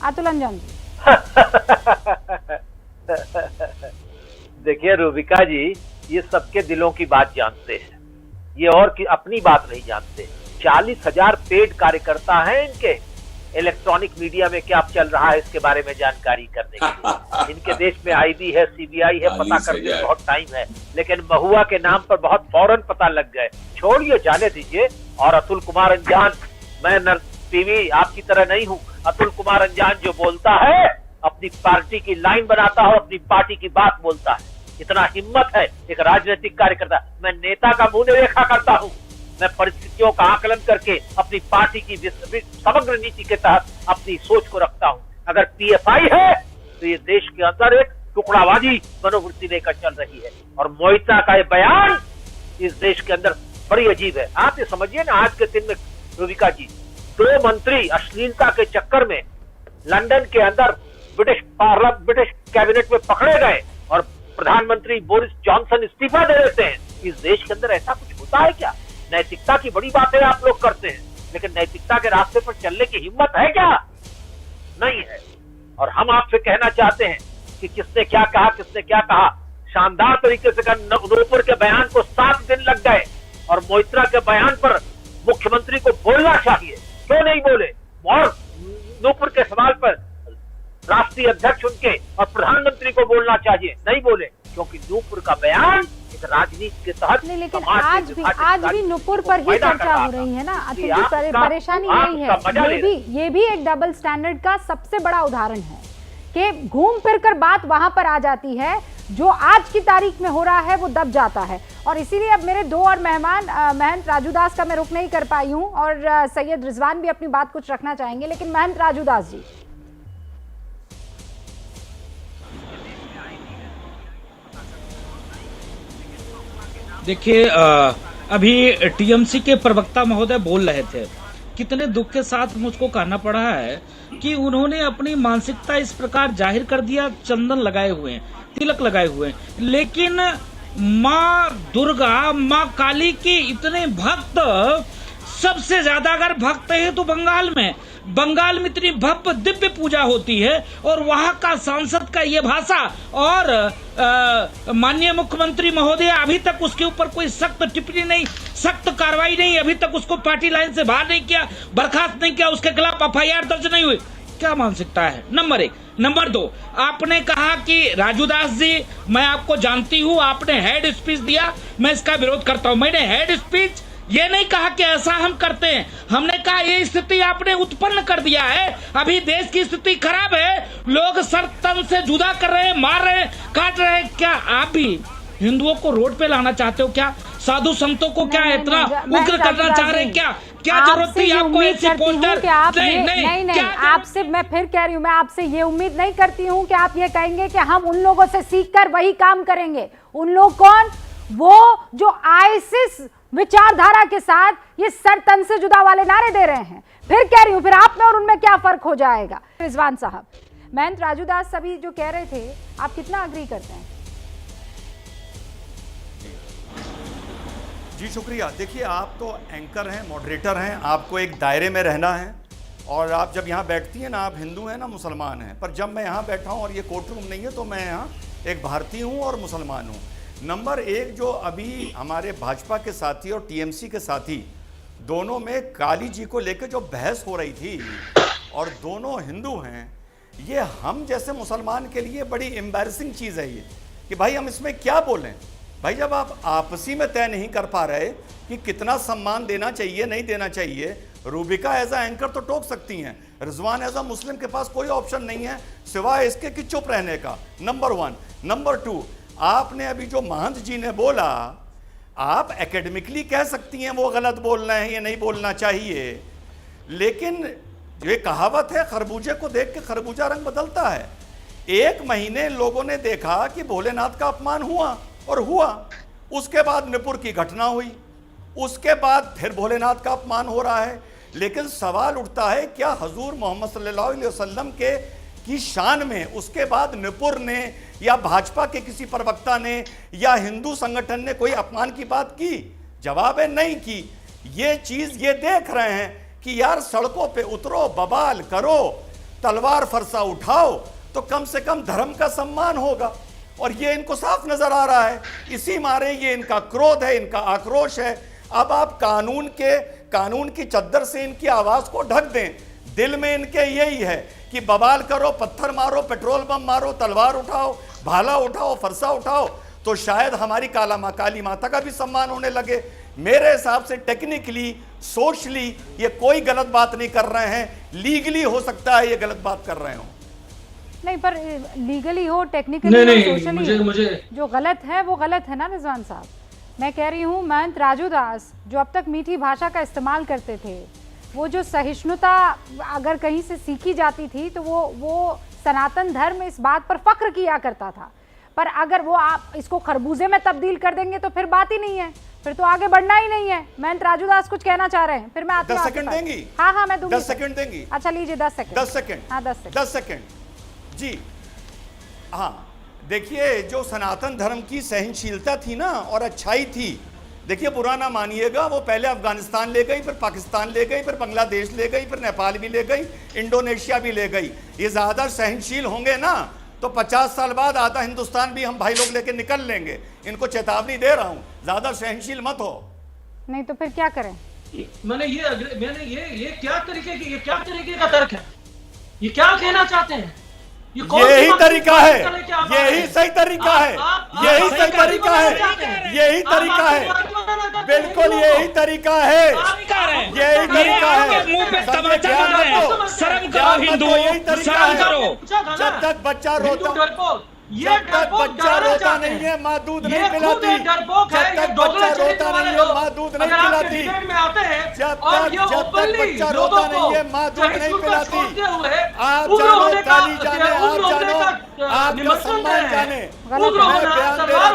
अतुल अंजन जी। देखिए रूबिका जी, ये सबके दिलों की बात जानते हैं, ये और की अपनी बात नहीं जानते। 40,000 पेड कार्यकर्ता हैं इनके। इलेक्ट्रॉनिक मीडिया में क्या चल रहा है इसके बारे में जानकारी करने के लिए इनके देश में आईबी है, सीबीआई है, पता करने में बहुत टाइम है, लेकिन महुआ के नाम पर बहुत फौरन पता लग गए। छोड़िए, जाने दीजिए। और अतुल कुमार अंजान, मैं टीवी आपकी तरह नहीं हूँ। अतुल कुमार अंजान जो बोलता है अपनी पार्टी की लाइन बनाता है, अपनी पार्टी की बात बोलता है। इतना हिम्मत है एक राजनीतिक कार्यकर्ता। मैं नेता का मुंह नहीं देखा करता हूँ, मैं परिस्थितियों का आकलन करके अपनी पार्टी की समग्र नीति के तहत अपनी सोच को रखता हूँ। अगर पीएफआई है तो ये देश के अंदर एक टुकड़ाबाजी मनोवृत्ति लेकर चल रही है। और मोहिता का ये बयान इस देश के अंदर बड़ी अजीब है। आप ये समझिए ना, आज के दिन में रूबिका जी, 2 मंत्री अश्लीलता के चक्कर में लंदन के अंदर ब्रिटिश कैबिनेट में पकड़े गए और प्रधानमंत्री बोरिस जॉनसन इस्तीफा दे देते हैं। इस देश के अंदर ऐसा कुछ होता है क्या? नैतिकता की बड़ी बातें आप लोग करते हैं, लेकिन नैतिकता के रास्ते पर चलने की हिम्मत है क्या? नहीं है। और हम आपसे कहना चाहते हैं कि किसने क्या कहा, किसने क्या कहा। शानदार तरीके से नूपुर के बयान को 7 दिन लग गए और मोइत्रा के बयान पर मुख्यमंत्री को बोलना चाहिए, क्यों नहीं बोले? और नूपुर के सवाल पर राष्ट्रीय अध्यक्ष उनके और प्रधानमंत्री को बोलना चाहिए, नहीं बोले, क्योंकि नूपुर का बयान एक राजनीति के तहत नहीं। लेकिन आज भी नूपुर पर ही चर्चा हो रही है ना। अतुल जी, परेशानी यही है। ये भी एक डबल स्टैंडर्ड का सबसे बड़ा उदाहरण है कि घूम फिर कर बात वहां पर आ जाती है, जो आज की तारीख में हो रहा है वो दब जाता है। और इसीलिए अब मेरे 2 और मेहमान, महंत राजूदास का मैं रुक नहीं कर पाई हूँ और सैयद रिजवान भी अपनी बात कुछ रखना चाहेंगे, लेकिन महंत राजूदास जी। देखिए, अभी टीएमसी के प्रवक्ता महोदय बोल रहे थे, कितने दुख के साथ मुझको कहना पड़ा है कि उन्होंने अपनी मानसिकता इस प्रकार जाहिर कर दिया। चंदन लगाए हुए हैं, तिलक लगाए हुए हैं, लेकिन माँ दुर्गा, माँ काली के इतने भक्त, सबसे ज्यादा अगर भक्त है तो बंगाल में इतनी भव्य दिव्य पूजा होती है और वहां का सांसद का ये भाषा। और माननीय मुख्यमंत्री महोदय अभी तक उसके ऊपर कोई सख्त टिप्पणी नहीं, सख्त कार्रवाई नहीं, अभी तक उसको पार्टी लाइन से बाहर नहीं किया, बर्खास्त नहीं किया, उसके खिलाफ एफआईआर दर्ज नहीं हुई। क्या मानसिकता है? नंबर 1। नंबर 2, आपने कहा कि राजूदास जी, मैं आपको जानती हूं, आपने हेड स्पीच दिया, मैं इसका विरोध करता हूं। मैंने हेड स्पीच ये नहीं कहा कि ऐसा हम करते हैं, हमने कहा ये स्थिति आपने उत्पन्न कर दिया है। अभी देश की स्थिति खराब है, लोग सर तन से जुदा कर रहे हैं, मार रहे हैं, काट रहे हैं। क्या आप भी हिंदुओं को रोड पे लाना चाहते हो? क्या साधु संतों को क्या इतना उग्र करना चाह रहे हैं? क्या जरूरत थी आपको ऐसी पोस्टर? नहीं, आपसे मैं फिर कह रही हूँ, मैं आपसे ये उम्मीद नहीं करती हूँ कि आप ये कहेंगे कि हम उन लोगों से सीखकर वही काम करेंगे। उन लोग कौन? वो जो आईसिस विचारधारा के साथ ये सर तन से जुदा वाले नारे दे रहे हैं। फिर कह रही हूं, फिर आप में और उनमें क्या फर्क हो जाएगा? रिजवान साहब, महंत राजूदास सभी जो कह रहे थे, आप कितना अग्री करते हैं? जी शुक्रिया। देखिए, आप तो एंकर हैं, मॉडरेटर हैं, आपको एक दायरे में रहना है। और आप जब यहाँ बैठती हैं ना, आप हिंदू हैं ना मुसलमान हैं, पर जब मैं यहाँ बैठा हूँ और ये कोर्ट रूम नहीं है, तो मैं यहाँ एक भारतीय हूँ और मुसलमान हूँ। नंबर 1, जो अभी हमारे भाजपा के साथी और टीएमसी के साथी दोनों में काली जी को लेकर जो बहस हो रही थी, और दोनों हिंदू हैं, ये हम जैसे मुसलमान के लिए बड़ी एम्बैरेसिंग चीज़ है ये, कि भाई हम इसमें क्या बोलें। भाई जब आप आपसी में तय नहीं कर पा रहे कि कितना सम्मान देना चाहिए, नहीं देना चाहिए, रूबिका एज अ एंकर तो टोक सकती हैं, रिजवान एज अ मुस्लिम के पास कोई ऑप्शन नहीं है सिवाय इसके कि चुप रहने का। नंबर 1। नंबर 2, आपने अभी जो महंत जी ने बोला, आप एकेडमिकली कह सकती हैं वो गलत बोल रहे हैं, ये नहीं बोलना चाहिए, लेकिन ये कहावत है, खरबूजे को देख के खरबूजा रंग बदलता है। 1 महीने लोगों ने देखा कि भोलेनाथ का अपमान हुआ और हुआ, उसके बाद नूपुर की घटना हुई, उसके बाद फिर भोलेनाथ का अपमान हो रहा है। लेकिन सवाल उठता है, क्या हजूर मोहम्मद सल्लल्लाहु अलैहि वसल्लम की शान में उसके बाद नूपुर ने या भाजपा के किसी प्रवक्ता ने या हिंदू संगठन ने कोई अपमान की बात की? जवाब है नहीं की। ये चीज ये देख रहे हैं कि यार सड़कों पे उतरो, बवाल करो, तलवार फरसा उठाओ तो कम से कम धर्म का सम्मान होगा। और ये इनको साफ नजर आ रहा है, इसी मारे ये इनका क्रोध है, इनका आक्रोश है। अब आप कानून की चद्दर से इनकी आवाज को ढक दें। दिल में इनके यही है कि बवाल करो, पत्थर मारो, पेट्रोल बम मारो, तलवार उठाओ, भाला उठाओ, फरसा उठाओ, तो शायद हमारी काली माता का भी सम्मान होने लगे। मेरे हिसाब से टेक्निकली, सोशली ये कोई गलत बात नहीं कर रहे हैं। लीगली हो सकता है ये गलत बात कर रहे हो, नहीं, पर लीगली हो, टेक्निकली हो, सोशली मुझे जो गलत है वो गलत है ना रिजवान साहब। मैं कह रही हूँ महंत राजू दास जो अब तक मीठी भाषा का इस्तेमाल करते थे, वो जो सहिष्णुता अगर कहीं से सीखी जाती थी तो वो सनातन धर्म इस बात पर फख्र किया करता था। पर अगर वो आप इसको खरबूजे में तब्दील कर देंगे तो फिर बात ही नहीं है, फिर तो आगे बढ़ना ही नहीं है। महंत राजू दास कुछ कहना चाह रहे हैं, फिर मैं आती हूं। 10 सेकंड देंगी? हाँ मैं दूंगी। 10 सेकंड देंगी? अच्छा लीजिए 10 सेकंड। 10 सेकंड? हाँ 10 सेकंड जी। हाँ देखिए, जो सनातन धर्म की सहनशीलता थी ना और अच्छाई थी, देखिए बुरा ना मानिएगा, वो पहले अफगानिस्तान ले गई, फिर पाकिस्तान ले गई, फिर बांग्लादेश ले गई, फिर नेपाल भी ले गई, इंडोनेशिया भी ले गई। ये ज्यादा सहनशील होंगे ना तो 50 साल बाद आधा हिंदुस्तान भी हम भाई लोग लेके निकल लेंगे। इनको चेतावनी दे रहा हूं, ज्यादा सहनशील मत हो। नहीं तो फिर क्या करें? मैंने ये क्या तरीके का तर्क है? ये क्या कहना चाहते हैं? यही तरीका है, यही सही तरीका है, यही सही तरीका है, यही तरीका है, बिल्कुल यही तरीका है, यही तरीका है। शर्म करो हिंदू, शर्म करो। जब तक बच्चा रोता नहीं है माँ दूध नहीं पिलाती, जब तक बच्चा रोता नहीं है माँ दूध नहीं पिलाती, जब तक बच्चा रोता नहीं है माँ दूध नहीं पिलाती। आप जानो, ताली जाने, आप जानो, आपका सम्मान जाने। मैं बयान दे रहा था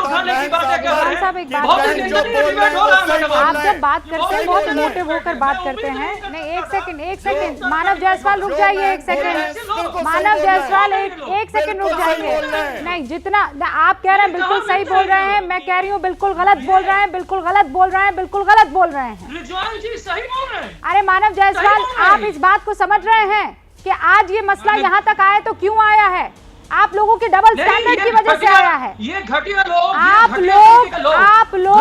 आप जब बात करते हैं बहुत मोटिव होकर बात करते हैं। नहीं एक सेकंड मानव जायसवाल रुक जाइए, एक सेकंड मानव जायसवाल एक सेकंड रुक जाइए। नहीं, जितना आप कह रहे हैं बिल्कुल सही बोल रहे हैं, मैं कह रही हूँ बिल्कुल गलत बोल रहे हैं, बिल्कुल गलत बोल रहे हैं, बिल्कुल गलत बोल रहे हैं। रिजवान जी सही बोल रहे हैं। अरे मानव जायसवाल, आप इस बात को समझ रहे हैं कि आज ये मसला यहाँ तक आया तो क्यों आया है? आप लोगों के डबल स्टैंडर्ड की वजह से आया है। ये घटिया लोग, आप लोग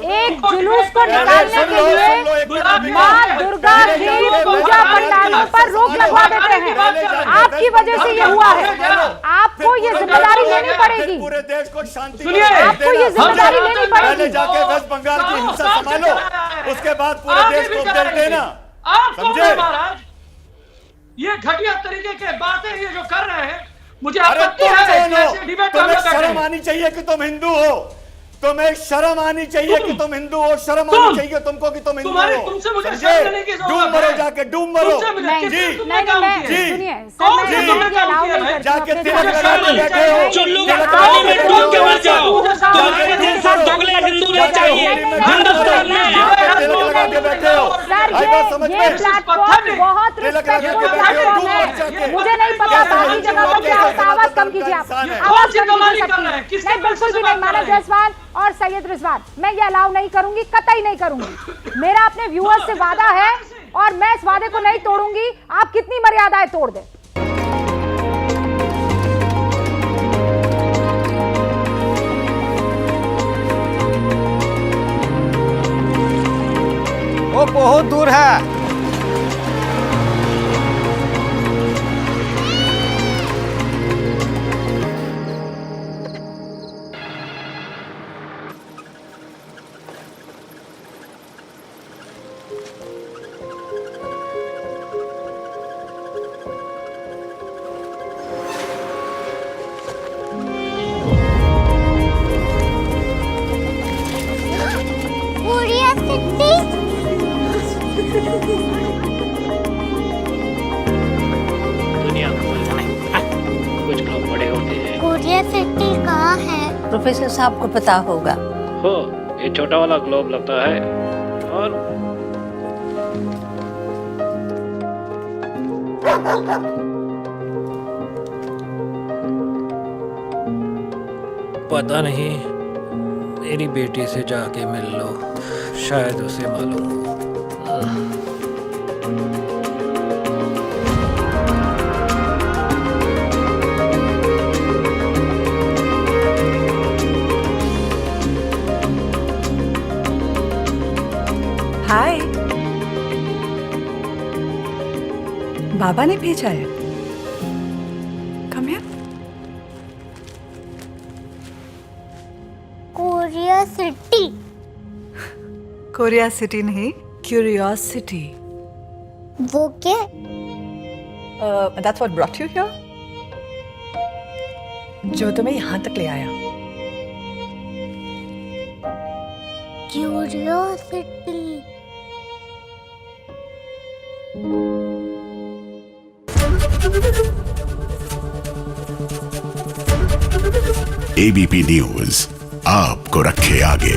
एक जुलूस को निकालने के लिए माँ दुर्गा की पूजा पंडालों पर रोक लगवा देते हैं। आपकी वजह से ये हुआ है। आपको ये जिम्मेदारी लेनी पड़ेगी। पूरे देश को शांति, सुनिए, आपको ये जिम्मेदारी लेनी पड़ेगी। जाके वेस्ट बंगाल की हिंसा संभालो, उसके बाद पूरे देश को उपदेश देना। आप समझे महाराज, ये घटिया तरीके के बातें ये जो कर रहे हैं, मुझे आपत्ति है। तुम्हें शर्म आनी चाहिए कि तुम हिंदू हो, तुम्हें शर्म आनी चाहिए कि तुम हिंदू हो, शर्म आनी चाहिए तुमको कि तुम हिंदू हो। तुमसे मुझे समझे? डूब मरो, जाके डूब मरो। जी जाके तिलक लगा के बैठे हो, चुल्लू का पानी में डूब के मर जाओ। तुम्हारे जैसा दोगले हिंदू नहीं चाहिए हिंदुस्तान में। तिलक लगा के बैठे हो, ये प्लेटफॉर्म बहुत रिस्पेक्टफुल प्लेटफॉर्म है। मुझे नहीं पता बाकी जगह पर क्या होता है, आवाज कम कीजिए आप। आवाज कम कीजिए। नहीं बिल्कुल भी नहीं। मानव जायसवाल और सैयद रिजवान, मैं ये अलाउ नहीं करूंगी, कतई नहीं करूंगी। मेरा अपने व्यूअर्स से वादा है और मैं इस वादे को नहीं तोड़ूंगी, आप कितनी मर्यादाएं तोड़ दें। वो बहुत दूर है। दुनिया कुछ लोग बड़े होते हैं। कोरिया सिटी कहाँ है? प्रोफेसर साहब को पता होगा। हो, ये छोटा वाला ग्लोब लगता है और पता नहीं, मेरी बेटी से जाके मिल लो, शायद उसे मालूम हो। बाबा ने भेजा है। Come here. Korea city. Korea city नहीं, क्यूरियोसिटी। वो क्या? That's what brought you here? जो तुम्हें यहाँ तक ले आया। क्यूरियोसिटी। एबीपी न्यूज आपको रखे आगे।